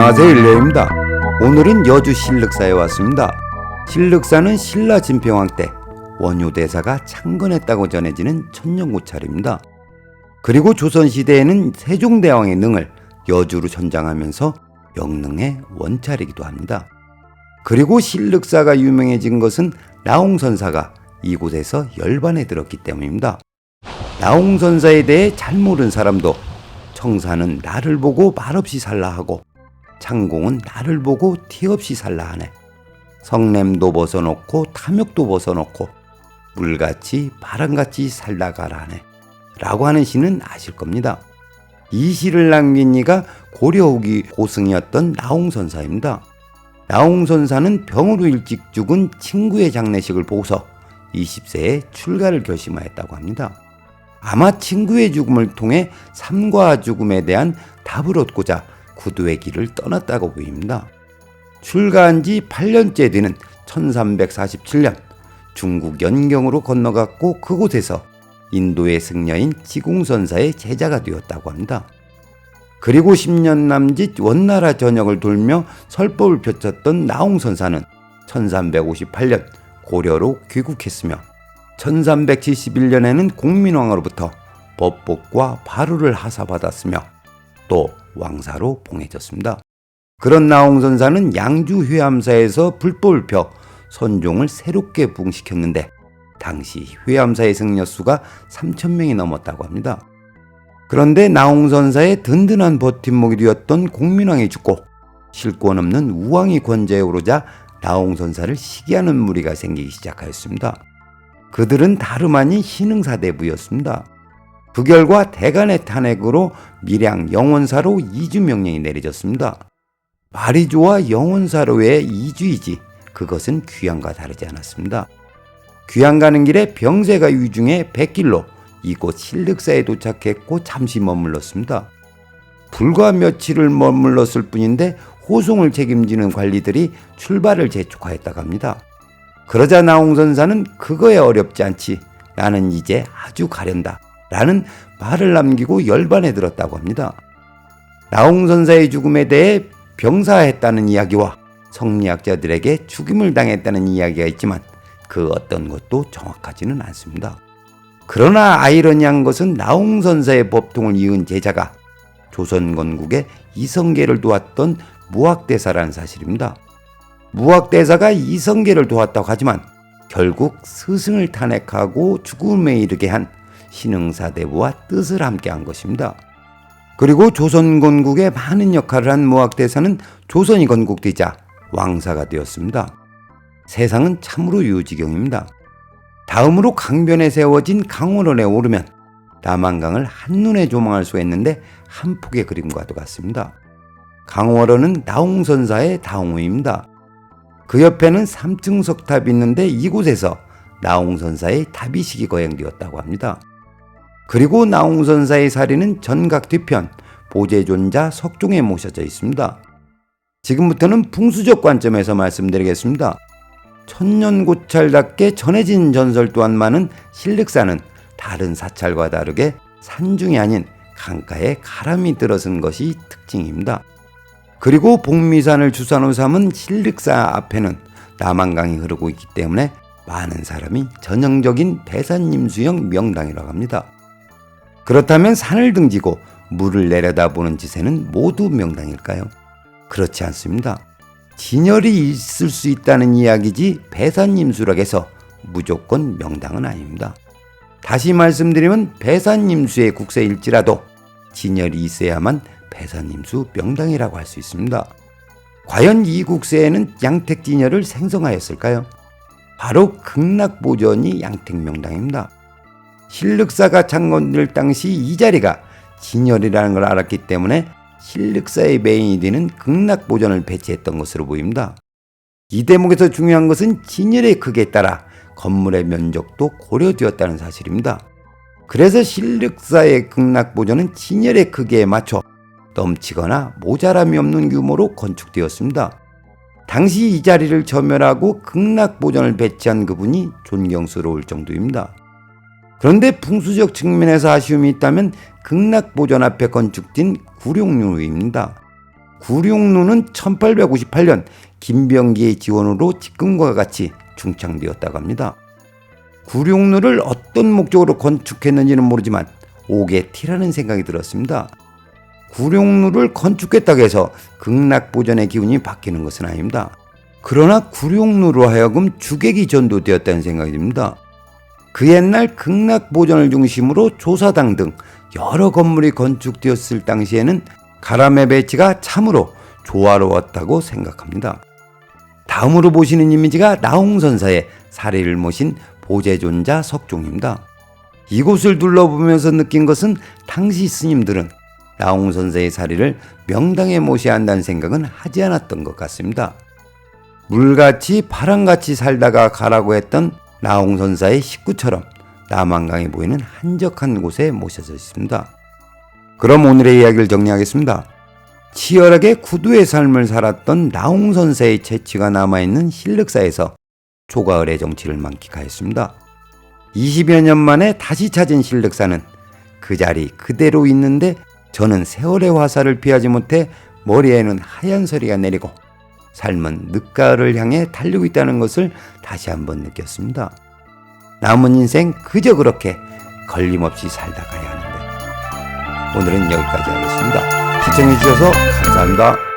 안녕하세요, 일레입니다. 오늘은 여주 신륵사에 왔습니다. 신륵사는 신라 진평왕 때 원효대사가 창건했다고 전해지는 천년고찰입니다. 그리고 조선시대에는 세종대왕의 능을 여주로 전장하면서 영릉의 원찰이기도 합니다. 그리고 신륵사가 유명해진 것은 나홍선사가 이곳에서 열반에 들었기 때문입니다. 나홍선사에 대해 잘 모르는 사람도 청사는 나를 보고 말없이 살라 하고 창공은 나를 보고 티없이 살라 하네. 성냄도 벗어놓고 탐욕도 벗어놓고 물같이 바람같이 살다 가라 하네. 라고 하는 시는 아실 겁니다. 이 시를 남긴 이가 고려 후기 고승이었던 나홍선사입니다. 나홍선사는 병으로 일찍 죽은 친구의 장례식을 보고서 20세에 출가를 결심하였다고 합니다. 아마 친구의 죽음을 통해 삶과 죽음에 대한 답을 얻고자 구도의 길을 떠났다고 보입니다. 출가한 지 8년째 되는 1347년 중국 연경으로 건너갔고 그곳에서 인도의 승려인 지공선사의 제자가 되었다고 합니다. 그리고 10년 남짓 원나라 전역을 돌며 설법을 펼쳤던 나홍선사는 1358년 고려로 귀국했으며 1371년에는 공민왕으로부터 법복과 바루를 하사받았으며 또 왕사로 봉해졌습니다. 그런 나홍선사는 양주 회암사에서 불법을 펴 선종을 새롭게 부흥시켰는데 당시 회암사의 승려수가 3,000명이 넘었다고 합니다. 그런데 나홍선사의 든든한 버팀목이 되었던 공민왕이 죽고 실권 없는 우왕이 권좌에 오르자 나홍선사를 시기하는 무리가 생기기 시작하였습니다. 그들은 다름 아닌 신흥사대부였습니다. 그 결과 대간의 탄핵으로 밀양 영원사로 이주 명령이 내려졌습니다. 말이 좋아 영원사로의 이주이지 그것은 귀양과 다르지 않았습니다. 귀양 가는 길에 병세가 유중해 백길로 이곳 신륵사에 도착했고 잠시 머물렀습니다. 불과 며칠을 머물렀을 뿐인데 호송을 책임지는 관리들이 출발을 재촉하였다고 합니다. 그러자 나홍선사는 그거에 어렵지 않지 나는 이제 아주 가련다 라는 말을 남기고 열반에 들었다고 합니다. 나홍선사의 죽음에 대해 병사했다는 이야기와 성리학자들에게 죽임을 당했다는 이야기가 있지만 그 어떤 것도 정확하지는 않습니다. 그러나 아이러니한 것은 나홍선사의 법통을 이은 제자가 조선 건국의 이성계를 도왔던 무학대사라는 사실입니다. 무학대사가 이성계를 도왔다고 하지만 결국 스승을 탄핵하고 죽음에 이르게 한 신흥사대부와 뜻을 함께한 것입니다. 그리고 조선 건국에 많은 역할을 한 무학대사는 조선이 건국되자 왕사가 되었습니다. 세상은 참으로 유지경입니다. 다음으로 강변에 세워진 강월원에 오르면 남한강을 한눈에 조망할 수 있는데 한 폭의 그림과도 같습니다. 강월원은 나홍선사의 다홍호입니다. 그 옆에는 3층 석탑이 있는데 이곳에서 나홍선사의 답이식이 거행되었다고 합니다. 그리고 나홍선사의 사리는 전각 뒤편 보제존자 석종에 모셔져 있습니다. 지금부터는 풍수적 관점에서 말씀드리겠습니다. 천년고찰답게 전해진 전설 또한 많은 신륵사는 다른 사찰과 다르게 산중이 아닌 강가에 가람이 들어선 것이 특징입니다. 그리고 복미산을 주산으로 삼은 신륵사 앞에는 남한강이 흐르고 있기 때문에 많은 사람이 전형적인 배산임수형 명당이라고 합니다. 그렇다면 산을 등지고 물을 내려다보는 지세는 모두 명당일까요? 그렇지 않습니다. 진열이 있을 수 있다는 이야기지 배산임수라고 해서 무조건 명당은 아닙니다. 다시 말씀드리면 배산임수의 국세일지라도 진열이 있어야만 배산임수 명당이라고 할 수 있습니다. 과연 이 국세에는 양택진열을 생성하였을까요? 바로 극락보전이 양택명당입니다. 신륵사가 창건될 당시 이 자리가 진열이라는 걸 알았기 때문에 신륵사의 메인이 되는 극락보전을 배치했던 것으로 보입니다. 이 대목에서 중요한 것은 진열의 크기에 따라 건물의 면적도 고려되었다는 사실입니다. 그래서 신륵사의 극락보전은 진열의 크기에 맞춰 넘치거나 모자람이 없는 규모로 건축되었습니다. 당시 이 자리를 점멸하고 극락보전을 배치한 그분이 존경스러울 정도입니다. 그런데 풍수적 측면에서 아쉬움이 있다면 극락보전 앞에 건축된 구룡루입니다. 구룡루는 1858년 김병기의 지원으로 지금과 같이 중창되었다고 합니다. 구룡루를 어떤 목적으로 건축했는지는 모르지만 옥의 티라는 생각이 들었습니다. 구룡루를 건축했다고 해서 극락보전의 기운이 바뀌는 것은 아닙니다. 그러나 구룡루로 하여금 주객이 전도되었다는 생각이 듭니다. 그 옛날 극락보전을 중심으로 조사당 등 여러 건물이 건축되었을 당시에는 가람의 배치가 참으로 조화로웠다고 생각합니다. 다음으로 보시는 이미지가 나홍선사의 사리를 모신 보제존자 석종입니다. 이곳을 둘러보면서 느낀 것은 당시 스님들은 나홍선사의 사리를 명당에 모셔야 한다는 생각은 하지 않았던 것 같습니다. 물같이 바람같이 살다가 가라고 했던 나홍선사의 식구처럼 남한강에 보이는 한적한 곳에 모셔져 있습니다. 그럼 오늘의 이야기를 정리하겠습니다. 치열하게 구두의 삶을 살았던 나홍선사의 채취가 남아있는 신륵사에서 조가을의 정치를 만끽하였습니다. 20여 년 만에 다시 찾은 신륵사는 그 자리 그대로 있는데 저는 세월의 화살을 피하지 못해 머리에는 하얀 서리가 내리고 삶은 늦가을을 향해 달리고 있다는 것을 다시 한번 느꼈습니다. 남은 인생 그저 그렇게 걸림없이 살다 가야 하는데 오늘은 여기까지 하겠습니다. 시청해주셔서 감사합니다.